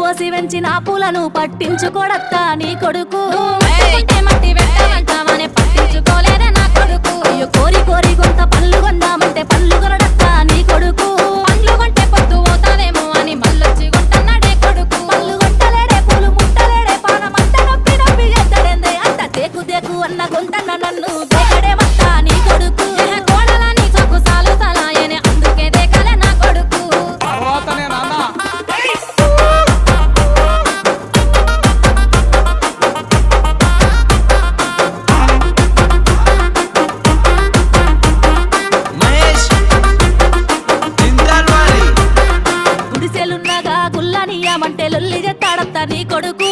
పోసి వెంచిన పూలను పట్టించుకోడత్తా నీ కొడుకు మట్టి వెంటనే పట్టించుకోలేదే నా కొడుకు. అయ్యో కోరి కోరి కొంత పళ్ళు కొందామంటే పళ్ళు కొనడత్తా నీ కొడుకు పండ్లు కొంటే పొద్దు పోతావేమో అని మళ్ళొచ్చి కొంటన్నాడే కొడుకు. పళ్ళు కొట్టలేడే పూలు ముట్టలేడే పానమంత నొప్పి నొప్పి ఎద్దడేందే అంత దేకు దేకు అన్న గొంతన్న నన్ను దేకడే మత్తా నీ కొడుకు కోడలని సొక్కు సాలు సలాయనే అందుకే దేకలే నా కొడుకు. తర్వాతనే నాన్న గుడిసెలున్నగా గుల్లనియమంటే లొల్లి చెత్తాడత్తా నీ కొడుకు